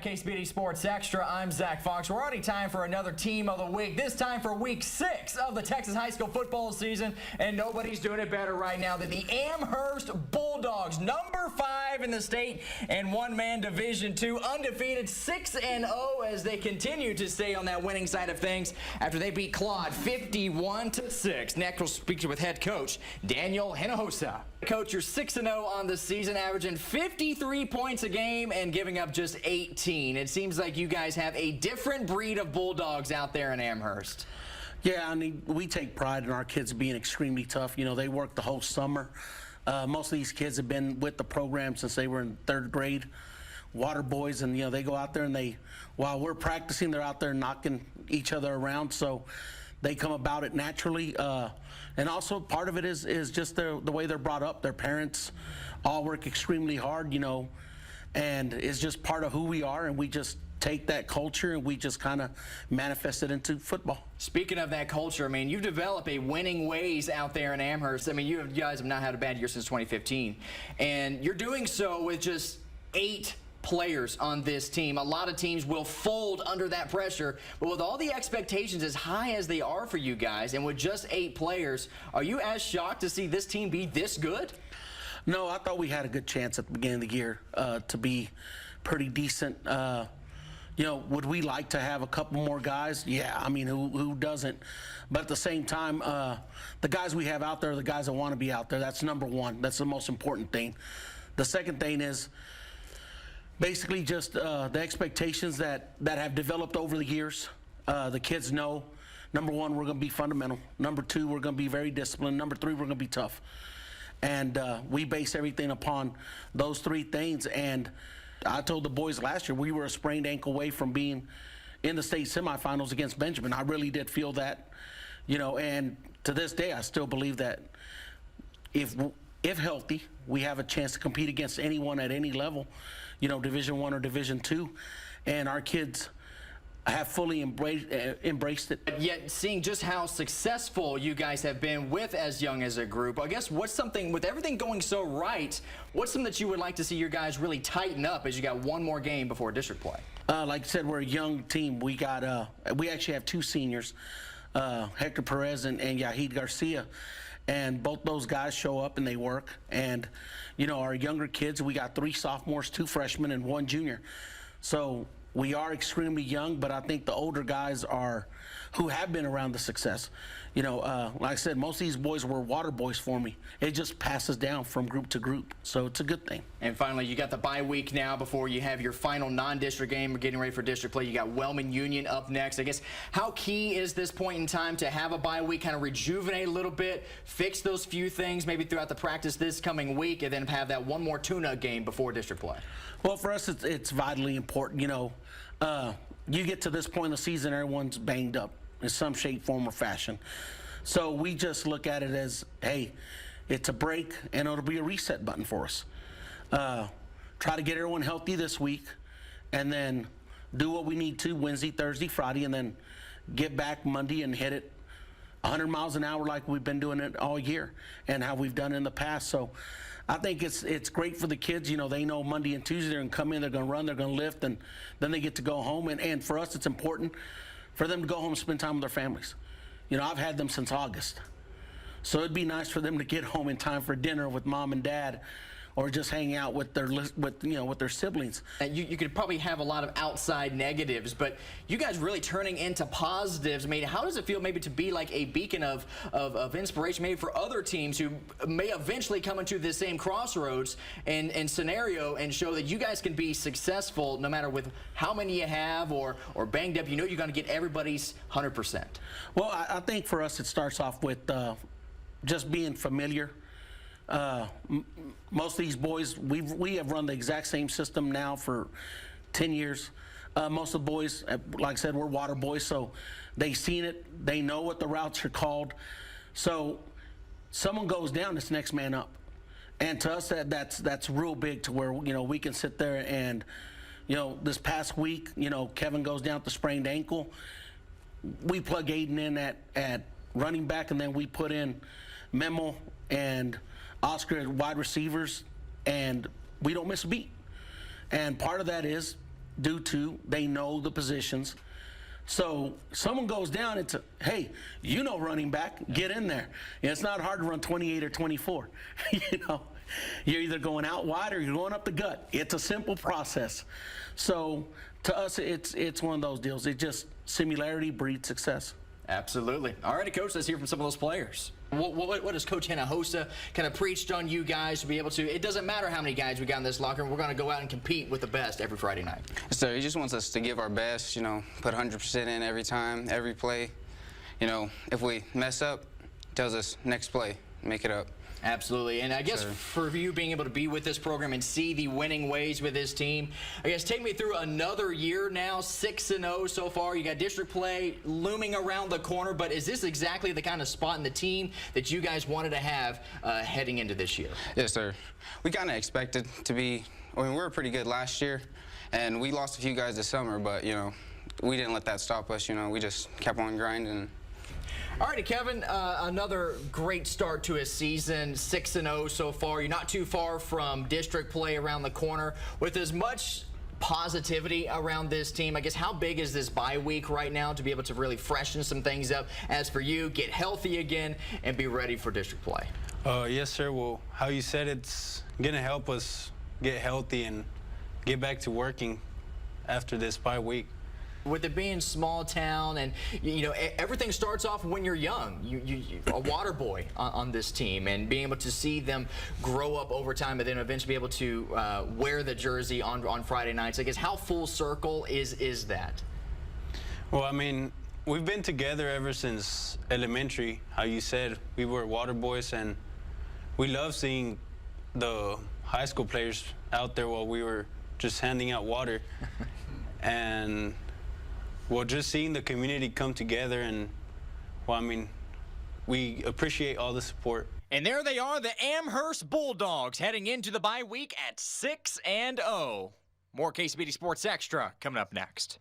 KSBD Sports Extra, I'm Zach Fox. We're already time for another Team of the Week, this time for Week 6 of the Texas high school football season, and nobody's doing it better right now than the Amherst Bulldogs, number 5 in the state and one-man Division II, undefeated 6-0 as they continue to stay on that winning side of things after they beat Claude 51-6. Next, we'll speak with head coach Daniel Hinojosa. Coach, you're 6-0 on the season, averaging 53 points a game and giving up just 18. It seems like you guys have a different breed of Bulldogs out there in Amherst. Yeah, I mean, we take pride in our kids being extremely tough. You know, they work the whole summer. Most of these kids have been with the program since they were in 3rd grade, water boys, and, you know, they go out there and while we're practicing, they're out there knocking each other around. So they come about it naturally. And also part of it is just the way they're brought up. Their parents all work extremely hard, you know, and it's just part of who we are, and we just take that culture and we just kind of manifest it into football. Speaking of that culture, I mean, you've developed a winning ways out there in Amherst. I mean, you guys have not had a bad year since 2015, and you're doing so with just 8 players on this team. A lot of teams will fold under that pressure, but with all the expectations as high as they are for you guys, and with just 8 players, are you as shocked to see this team be this good? No, I thought we had a good chance at the beginning of the year to be pretty decent. You know, would we like to have a couple more guys? Yeah, I mean, who doesn't? But at the same time, the guys we have out there are the guys that want to be out there. That's number one. That's the most important thing. The second thing is basically just the expectations that have developed over the years. The kids know, number one, we're going to be fundamental. Number 2, we're going to be very disciplined. Number 3, we're going to be tough. And we base everything upon those 3 things. And I told the boys last year we were a sprained ankle away from being in the state semifinals against Benjamin. I really did feel that, you know, and to this day I still believe that if healthy, we have a chance to compete against anyone at any level, you know, Division I or Division II, and our kids have fully embraced it. Yet seeing just how successful you guys have been with as young as a group, I guess what's something, with everything going so right, what's something that you would like to see your guys really tighten up as you got one more game before district play? Like I said, we're a young team. We actually have 2 seniors, Hector Perez and Yahid Garcia. And both those guys show up and they work. And, you know, our younger kids, we got 3 sophomores, 2 freshmen, and 1 junior. So we are extremely young, but I think the older guys who have been around the success. You know, like I said, most of these boys were water boys for me. It just passes down from group to group, so it's a good thing. And finally, you got the bye week now before you have your final non-district game. We're getting ready for district play. You got Wellman Union up next. I guess how key is this point in time to have a bye week, kind of rejuvenate a little bit, fix those few things maybe throughout the practice this coming week, and then have that one more tune-up game before district play? Well, for us, it's vitally important. You know, you get to this point in the season, everyone's banged up in some shape, form, or fashion. So we just look at it as, hey, it's a break, and it'll be a reset button for us. Try to get everyone healthy this week, and then do what we need to Wednesday, Thursday, Friday, and then get back Monday and hit it 100 miles an hour like we've been doing it all year and how we've done it in the past. So I think it's great for the kids. You know, they know Monday and Tuesday they're going to come in, they're going to run, they're going to lift, and then they get to go home. And for us, it's important for them to go home and spend time with their families. You know, I've had them since August. So it'd be nice for them to get home in time for dinner with mom and dad, or just hang out with their siblings. You could probably have a lot of outside negatives, but you guys really turning into positives. I mean, how does it feel maybe to be like a beacon of inspiration maybe for other teams who may eventually come into the same crossroads and scenario and show that you guys can be successful no matter with how many you have or banged up? You know you're going to get everybody's 100%. Well, I think for us it starts off with just being familiar. Most of these boys, we have run the exact same system now for 10 years. Most of the boys, like I said, we're water boys, so they've seen it. They know what the routes are called. So someone goes down, it's next man up. And to us, that's real big to where, you know, we can sit there and, you know, this past week, you know, Kevin goes down with the sprained ankle. We plug Aiden in at running back, and then we put in Memo and Oscar at wide receivers, and we don't miss a beat. And part of that is due to they know the positions. So someone goes down, it's hey, running back, get in there. And it's not hard to run 28 or 24. You're either going out wide or you're going up the gut. It's a simple process. So to us, it's one of those deals. It just similarity breeds success. Absolutely. All right, Coach, let's hear from some of those players. What has Coach Hinojosa kind of preached on you guys to be able to, it doesn't matter how many guys we got in this locker room, we're going to go out and compete with the best every Friday night. So he just wants us to give our best, put 100% in every time, every play. If we mess up, tells us next play, make it up. Absolutely. And I guess for you being able to be with this program and see the winning ways with this team, I guess take me through another year now, 6-0 so far. You got district play looming around the corner, but is this exactly the kind of spot in the team that you guys wanted to have heading into this year? Yes, sir. We kind of expected to be, we were pretty good last year, and we lost a few guys this summer, but, we didn't let that stop us. We just kept on grinding. All right, Kevin, another great start to his season, 6-0 so far. You're not too far from district play around the corner. With as much positivity around this team, I guess how big is this bye week right now to be able to really freshen some things up as for you, get healthy again, and be ready for district play? Yes, sir. Well, how you said it's going to help us get healthy and get back to working after this bye week. With it being small town and, everything starts off when you're young. You a water boy on this team, and being able to see them grow up over time and then eventually be able to wear the jersey on Friday nights. I guess how full circle is that? Well, we've been together ever since elementary. How you said we were water boys, and we love seeing the high school players out there while we were just handing out water. And well, just seeing the community come together, and we appreciate all the support. And there they are, the Amherst Bulldogs, heading into the bye week at 6-0. More KCBD Sports Extra coming up next.